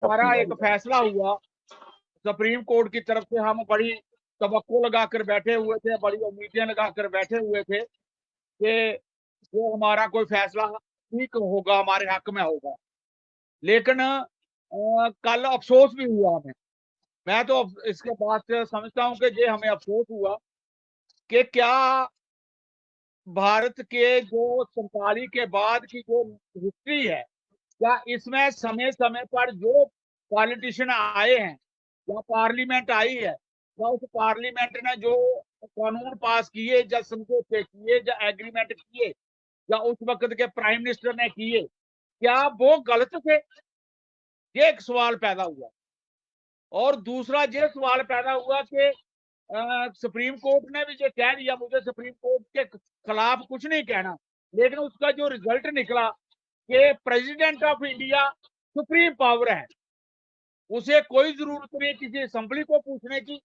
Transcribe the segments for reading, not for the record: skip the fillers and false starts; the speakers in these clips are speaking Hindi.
हमारा एक फैसला हुआ सुप्रीम कोर्ट की तरफ से, हम बड़ी तवक्को लगाकर बैठे हुए थे, बड़ी उम्मीदें लगाकर बैठे हुए थे कि जो हमारा कोई फैसला ठीक होगा, हमारे हक में होगा। लेकिन कल अफसोस भी हुआ हमें। मैं तो इसके बाद से समझता हूं कि ये हमें अफसोस हुआ कि क्या भारत के जो 47 के बाद की जो हिस्ट्री है, क्या इसमें समय समय पर जो पॉलिटिशियन आए हैं या पार्लियामेंट आई है, या उस पार्लियामेंट ने जो कानून पास किए या समझौते किए या एग्रीमेंट किए या उस वक्त के प्राइम मिनिस्टर ने किए, क्या वो गलत थे? ये एक सवाल पैदा हुआ। और दूसरा ये सवाल पैदा हुआ कि सुप्रीम कोर्ट ने भी ये कह दिया, मुझे सुप्रीम कोर्ट के खिलाफ कुछ नहीं कहना, लेकिन उसका जो रिजल्ट निकला कि president of India supreme power है, उसे कोई जरूरत नहीं किसी असेंबली को पूछने की,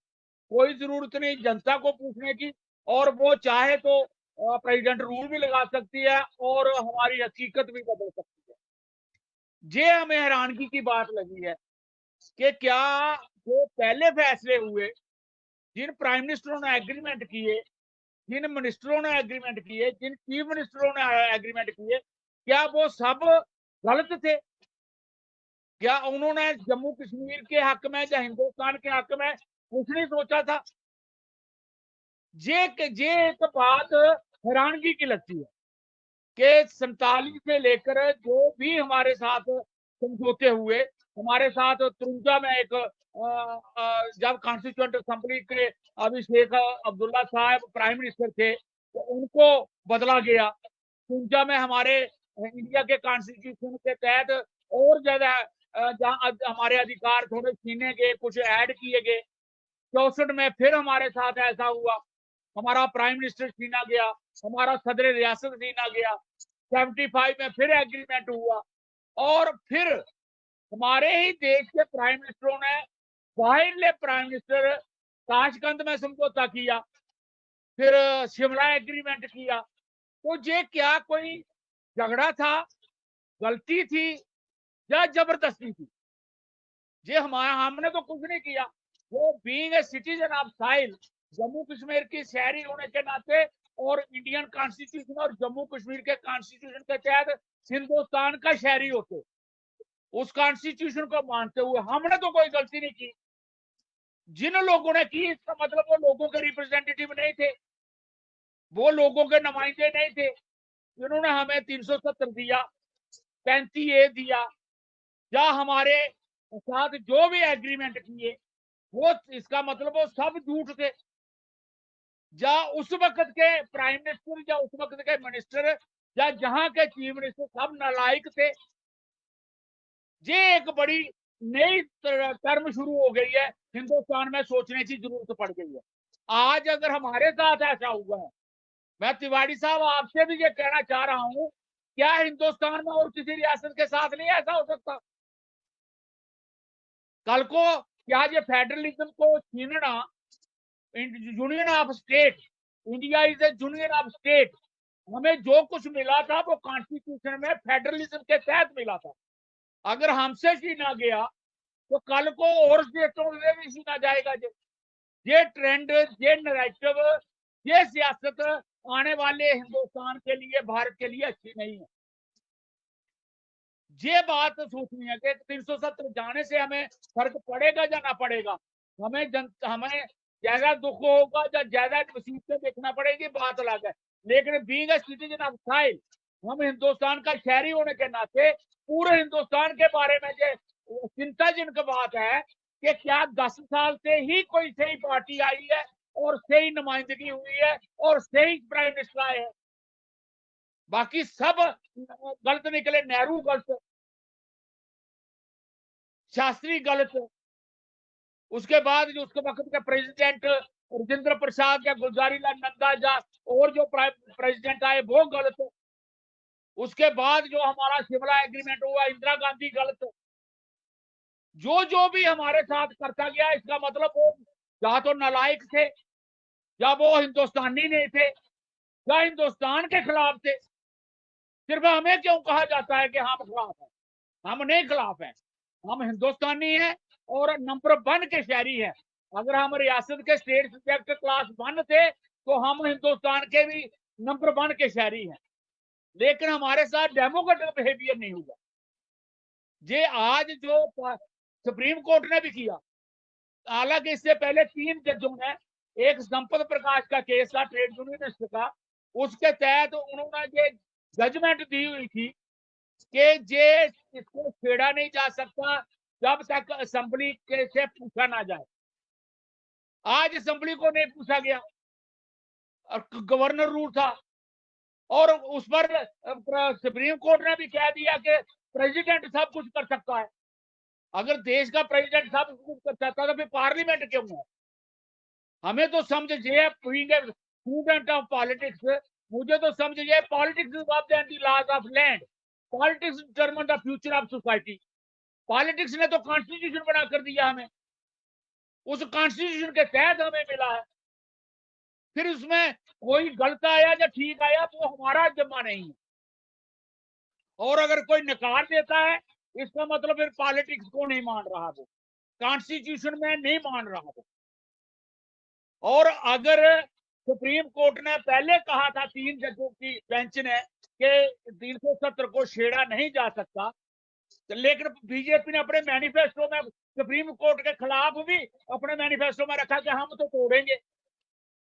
कोई जरूरत नहीं जनता को पूछने की, और वो चाहे तो प्रेसिडेंट रूल भी लगा सकती है और हमारी हकीकत भी बदल सकती है। ये हमें हैरानगी की बात लगी है कि क्या जो पहले फैसले हुए, जिन प्राइम मिनिस्टरों ने एग्रीमेंट किए, जिन मिनिस्टरों ने एग्रीमेंट किए, जिन चीफ मिनिस्टरों ने एग्रीमेंट किए, क्या वो सब गलत थे? क्या उन्होंने जम्मू कश्मीर के हक में या हिंदुस्तान के हक में कुछ नहीं सोचा था? ये एक बात हैरानगी की लगती है कि 47 से लेकर जो भी हमारे साथ समझौते हुए, हमारे साथ 53 में एक जब कॉन्स्टिट्यूंट असेंबली के अभी शेख अब्दुल्ला साहब प्राइम मिनिस्टर थे तो उनको बदला गया। 53 में हमारे इंडिया के कॉन्स्टिट्यूशन के तहत और ज्यादा हमारे अधिकार थोड़े छीने गए, कुछ ऐड किए गए। 64 में फिर हमारे साथ ऐसा हुआ, हमारा प्राइम मिनिस्टर छीना गया, हमारा सदर रियासत छीना गया। 75 में फिर एग्रीमेंट हुआ, और फिर हमारे ही देश के प्राइम मिनिस्टरों ने बाहरले प्राइम मिनिस्टर ताशकंद में समझौता किया, फिर शिमला एग्रीमेंट किया। तो ये क्या कोई झगड़ा था, गलती थी या जबरदस्ती थी? ये हमारा, हमने तो कुछ नहीं किया। वो बीइंग ए सिटीजन ऑफ साहिल, जम्मू कश्मीर की शहरी होने के नाते और इंडियन कॉन्स्टिट्यूशन और जम्मू कश्मीर के कॉन्स्टिट्यूशन के तहत हिंदुस्तान का शहरी होते, उस कॉन्स्टिट्यूशन को मानते हुए हमने तो कोई गलती नहीं की। जिन लोगों ने की, इसका मतलब वो लोगों के रिप्रेजेंटेटिव नहीं थे, वो लोगों के नुमाइंदे नहीं थे। जिन्होंने हमें 370 दिया, 35A दिया, या हमारे साथ जो भी एग्रीमेंट किए, वो इसका मतलब वो सब झूठ थे। या उस वक्त के प्राइम मिनिस्टर या उस वक्त के मिनिस्टर या जहां के चीफ मिनिस्टर सब नालायक थे। ये एक बड़ी नई टर्म शुरू हो गई है, हिंदुस्तान में सोचने की जरूरत पड़ गई है। आज अगर हमारे साथ ऐसा हुआ है, मैं तिवारी साहब आपसे भी ये कहना चाह रहा हूं, क्या हिंदुस्तान में और किसी रियासत के साथ नहीं ऐसा हो सकता? कल को क्या ये फेडरलिज्म को छीनना, union of state, India is a union of state, हमें जो कुछ मिला था वो कॉन्स्टिट्यूशन में फेडरलिज्म के तहत मिला था। अगर हमसे छीना गया तो कल को और स्टेटों में भी छीना जाएगा। ये ट्रेंड, ये नैरेटिव, ये सियासत आने वाले हिंदुस्तान के लिए, भारत के लिए अच्छी नहीं है। ये बात सोचनी है कि 370 जाने से हमें फर्क पड़ेगा या ना पड़ेगा। हमें ज्यादा दुख होगा या ज्यादा मुसीबतें देखना पड़ेगी, बात अलग है। लेकिन बीइंग ए सिटीजन ऑफ साइल, हम हिंदुस्तान का शहरी होने के नाते पूरे हिंदुस्तान के बारे में ये चिंताजनक बात है कि क्या 10 साल से ही कोई सही पार्टी आई है और सही नुमाइंदगी हुई है और सही प्राइम मिनिस्टर आए हैं? बाकी सब गलत निकले। नेहरू गलत, शास्त्री गलत, उसके बाद जो उसके वक्त के प्रेसिडेंट राजेंद्र प्रसाद या गुलजारी लाल नंदा या और जो प्रेसिडेंट आए वो गलत, उसके बाद जो हमारा शिमला एग्रीमेंट हुआ, इंदिरा गांधी गलत। जो भी हमारे साथ करता गया, इसका मतलब वो या तो नालायक थे, या वो हिंदुस्तानी नहीं थे, या हिंदुस्तान के खिलाफ थे। सिर्फ हमें क्यों कहा जाता है कि हम खिलाफ हैं? हम नहीं खिलाफ हैं। हम हिंदुस्तानी हैं और नंबर 1 के शहरी हैं। अगर हम रियासत के स्टेट सब्जेक्ट क्लास 1 थे तो हम हिंदुस्तान के भी नंबर 1 के शहरी हैं, लेकिन हमारे साथ डेमोक्रेटिक बिहेवियर नहीं हुआ। ये आज जो सुप्रीम कोर्ट ने भी किया, हालांकि इससे पहले 3 जजों ने, एक संपत प्रकाश का केस था ट्रेड यूनियनिस्ट का, उसके तहत उन्होंने ये जजमेंट दी हुई थी कि ये इसको छेड़ा नहीं जा सकता जब तक असेंबली के से पूछा ना जाए। आज असेंबली को नहीं पूछा गया और गवर्नर रूल था, और उस पर सुप्रीम कोर्ट ने भी कह दिया कि प्रेसिडेंट सब कुछ कर सकता है। अगर देश का प्रेसिडेंट सब कुछ कर सकता तो फिर पार्लियामेंट क्यों है? हमें तो समझ ये being a student of politics, मुझे तो समझ ये politics is of the laws of land, politics determine the future of society. Politics ने तो कॉन्स्टिट्यूशन बना कर दिया हमें, उस कॉन्स्टिट्यूशन के तहत हमें मिला है। फिर उसमें कोई गलत आया या ठीक आया तो हमारा जमा नहीं है, और अगर कोई नकार देता है इसका मतलब फिर पॉलिटिक्स को नहीं मान रहा, वो कॉन्स्टिट्यूशन में नहीं मान रहा वो। और अगर सुप्रीम कोर्ट ने पहले कहा था 3 जजों की बेंच ने कि 370 को छेड़ा नहीं जा सकता, लेकिन बीजेपी ने अपने मैनिफेस्टो में सुप्रीम कोर्ट के खिलाफ भी अपने मैनिफेस्टो में रखा कि हम तो तोड़ेंगे।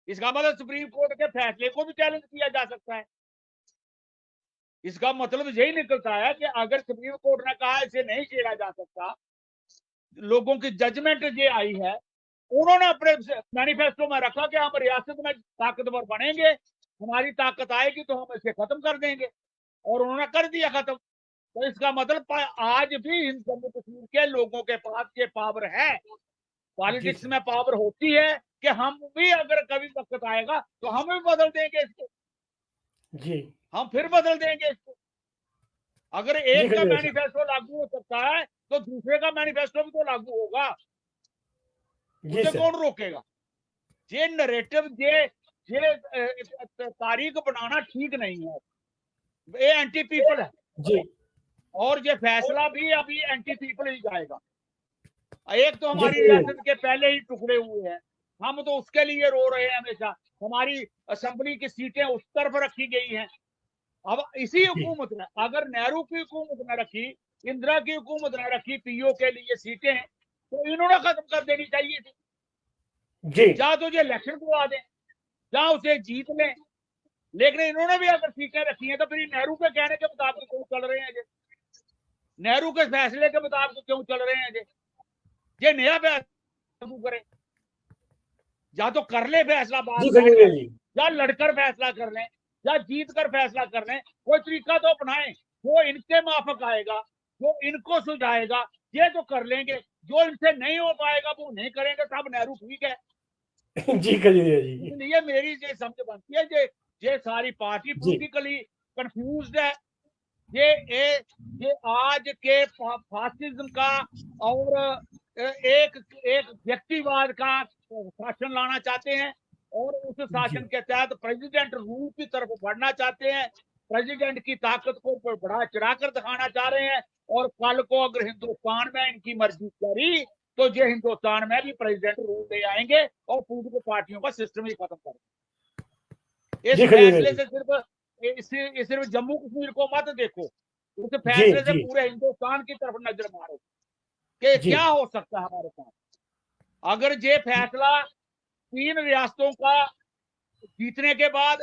इसका मतलब सुप्रीम कोर्ट के फैसले को भी चैलेंज किया जा सकता है। इसका मतलब यही निकलता है कि अगर सुप्रीम कोर्ट ने कहा इसे नहीं छेड़ा जा सकता, लोगों की जजमेंट ये आई है, उन्होंने अपने मैनिफेस्टो में रखा कि हम रियासत में ताकतवर बनेंगे, हमारी ताकत आएगी तो हम इसे खत्म कर देंगे, और उन्होंने कर दिया खत्म। तो इसका मतलब आज भी जम्मू कश्मीर के लोगों के पास ये पावर है, पॉलिटिक्स में पावर होती है कि हम भी अगर कभी वक्त आएगा तो हम भी बदल देंगे इसको जी, हम फिर बदल देंगे इसको। अगर एक का मैनिफेस्टो लागू हो सकता है तो दूसरे का मैनिफेस्टो भी तो लागू होगा, उसे कौन रोकेगा? ये नरेटिव, ये तारीख बनाना ठीक नहीं है, ये एंटी पीपल है जी, और ये फैसला भी अभी एंटी पीपल ही जाएगा। एक तो हमारी रियासत के पहले ही टुकड़े हुए हैं, हम तो उसके लिए रो रहे हैं हमेशा। हमारी असेंबली की सीटें उस तरफ रखी गई हैं। अब इसी हुकूमत ने, अगर नेहरू की हुकूमत ने रखी, इंदिरा की हुकूमत ने रखी पीओ के लिए सीटें, तो इन्होंने खत्म कर देनी चाहिए थी। या तो ये इलेक्शन करवा दें या उसे जीत लें, लेकिन इन्होंने भी अगर सीटें रखी हैं तो फिर नेहरू के कहने के मुताबिक क्यों चल रहे हैं? नेहरू के फैसले के मुताबिक क्यों चल रहे हैं? ये नया फैसला करें, या तो कर ले फैसला बाद, या लड़कर फैसला कर लें या जीत कर फैसला कर लें। कोई तरीका तो अपनाएं जो इनके माफक आएगा, जो इनको सुझाएगा, ये तो कर लेंगे। जो इनसे नहीं हो पाएगा वो नहीं करेंगे, तब नेहरू ठीक है। जी करिए जी। इसलिए मेरी ये समझ बनती है ये सारी पार्टी पॉलिटिकली कंफ्यूज्ड है। ये आज के फासिज्म का और एक व्यक्तिवाद का शासन लाना चाहते हैं, और उस शासन के तहत प्रेसिडेंट रूल की तरफ बढ़ना चाहते हैं, प्रेसिडेंट की ताकत को बढ़ा चढ़ाकर दिखाना चाह रहे हैं। और कल को अगर हिंदुस्तान में इनकी मर्जी करी तो ये हिंदुस्तान में भी प्रेसिडेंट रूल ले आएंगे और पॉलिटिकल पार्टियों का सिस्टम ही खत्म करेंगे। इस फैसले से सिर्फ जम्मू कश्मीर को मत देखो, उस फैसले से पूरे हिंदुस्तान की तरफ नजर मारो कि क्या हो सकता है हमारे साथ। अगर ये फैसला 3 रियासतों का जीतने के बाद,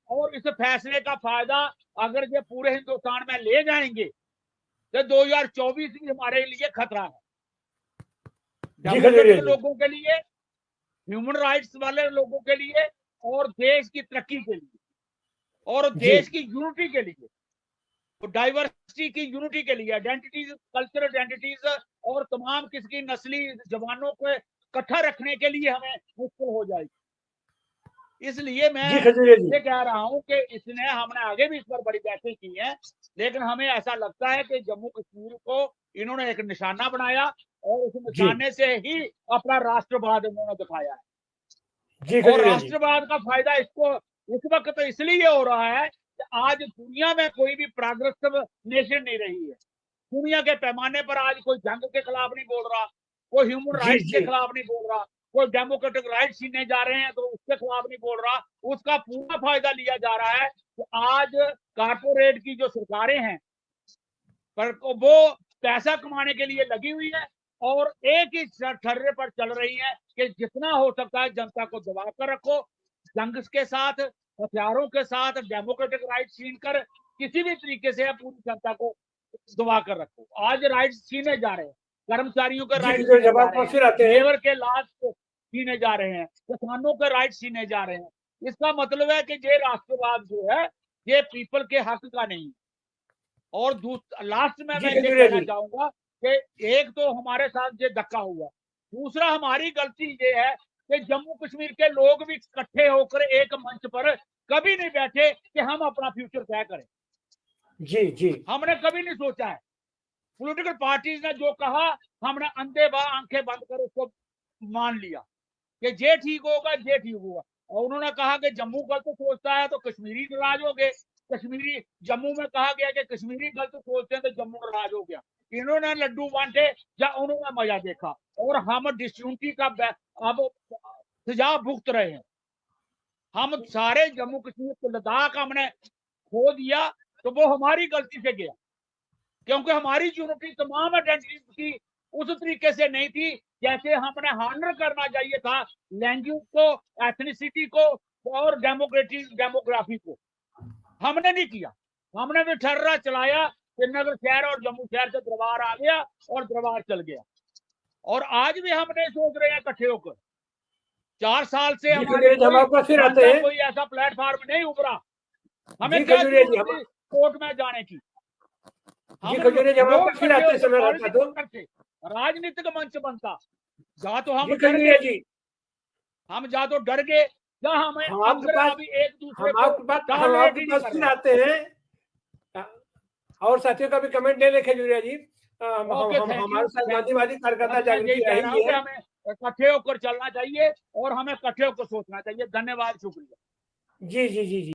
और इस फैसले का फायदा अगर ये पूरे हिंदुस्तान में ले जाएंगे तो 2024 भी हमारे लिए खतरा है, डेमोक्रेटिक लोगों के लिए, ह्यूमन राइट्स वाले लोगों के लिए, और देश की तरक्की के लिए, और देश की यूनिटी के लिए, तो डाइवर्सिटी की यूनिटी के लिए, आइडेंटिटीज, कल्चरल आइडेंटिटीज और तमाम किस्म की नस्ली जवानों को इकट्ठा रखने के लिए हमें मुश्किल हो जाएगी। इसलिए मैं ये कह रहा हूं कि इसने, हमने आगे भी इस पर बड़ी बातें की हैं, लेकिन हमें ऐसा लगता है कि जम्मू कश्मीर को इन्होंने एक निशाना बनाया और उस निशाने से ही अपना राष्ट्रवाद इन्होंने दिखाया है। और राष्ट्रवाद का फायदा इसको इस वक्त तो इसलिए हो रहा है कि आज दुनिया में कोई भी प्रोग्रेसिव नेशन नहीं रही है, दुनिया के पैमाने पर आज कोई जंग के खिलाफ नहीं बोल रहा, कोई ह्यूमन जी राइट्स के जी खिलाफ नहीं बोल रहा, कोई डेमोक्रेटिक राइट्स छीनने जा रहे हैं तो उसके खिलाफ नहीं बोल रहा। उसका पूरा फायदा लिया जा रहा है कि आज कारपोरेट की जो सरकारें हैं पर वो पैसा कमाने के लिए लगी हुई है और एक ही ठर्रे पर चल रही है कि जितना हो सकता है जनता को दबा कर रखो, जंग के साथ, हथियारों के साथ, डेमोक्रेटिक राइट छीन कर किसी भी तरीके से पूरी जनता को दबा कर रखो। आज राइट्स छीने जा रहे हैं, कर्मचारियों के जी राइट्स जो छीने जब जा आप रहे हैं, फिर आते हैं लेबर के लाभ छीने जा रहे हैं, किसानों के राइट्स छीने जा रहे हैं। इसका मतलब है कि ये राष्ट्रवाद जो है ये पीपल के हक का नहीं। और लास्ट में जी मैं ये खजूरिया कहना जी चाहूंगा कि एक तो हमारे साथ ये धक्का हुआ, दूसरा हमारी गलती ये है कि जम्मू कश्मीर के लोग भी इकट्ठे होकर एक मंच पर कभी नहीं बैठे कि हम अपना फ्यूचर तय करें। जी जी हमने कभी नहीं सोचा है। पॉलिटिकल पार्टीज ने जो कहा हमने अंधे बा आंखें बंद कर उसको मान लिया कि ये ठीक होगा, ये ठीक होगा। और उन्होंने कहा कि जम्मू गलत सोचता है तो कश्मीरी नाराज हो गए। कश्मीरी जम्मू में कहा गया कि कश्मीरी गलत सोचते हैं तो जम्मू नाराज हो गया। इन्होंने लड्डू बांटे या उन्होंने मजा देखा और हम डिस्यूनिटी का अब सजा भुगत रहे हैं। हम सारे जम्मू कश्मीर को लद्दाख हमने खो दिया तो वो हमारी गलती से गया, क्योंकि हमारी यूनिटी तमाम आइडेंटिटी की उस तरीके से नहीं थी जैसे हमने हार्नर करना चाहिए था लैंग्वेज को, एथनिसिटी को और डेमोग्राफी को। हमने नहीं किया। हमने भी ठर्रा चलाया, श्रीनगर शहर और जम्मू शहर से दरबार आ गया और दरबार चल गया। और आज भी हम नहीं सोच रहे हैं इकट्ठे होकर। 4 साल से जी हमारी खजूरिया जी हम आपका फिर आते हैं कोई ऐसा प्लेटफॉर्म नहीं उभरा। हमें जी क्या खजूरिया जी जरूरत थी कोर्ट में जाने की। जी खजूरिया जी हम आपका फिर आते हैं समय रहता तो राजनीतिक मंच बनता, या तो हम जी डर खजूरिया गए, जी हम या तो डर गए या हमें हम आपके अंदर पास अभी एक दूसरे हम को आपके पास टॉलरेट ही नहीं कर फिर रहे। आते हैं और साथियों का भी कमेंट ले लें Khajuria ji. Okay, thank you. हमारे साथ गांधीवादी कार्यकर्ता बस मैं यही जागृति कह रहा हूँ रहेगी कि है हमें इकट्ठे होकर चलना चाहिए और हमें इकट्ठे होकर सोचना चाहिए। धन्यवाद, शुक्रिया। जी जी जी जी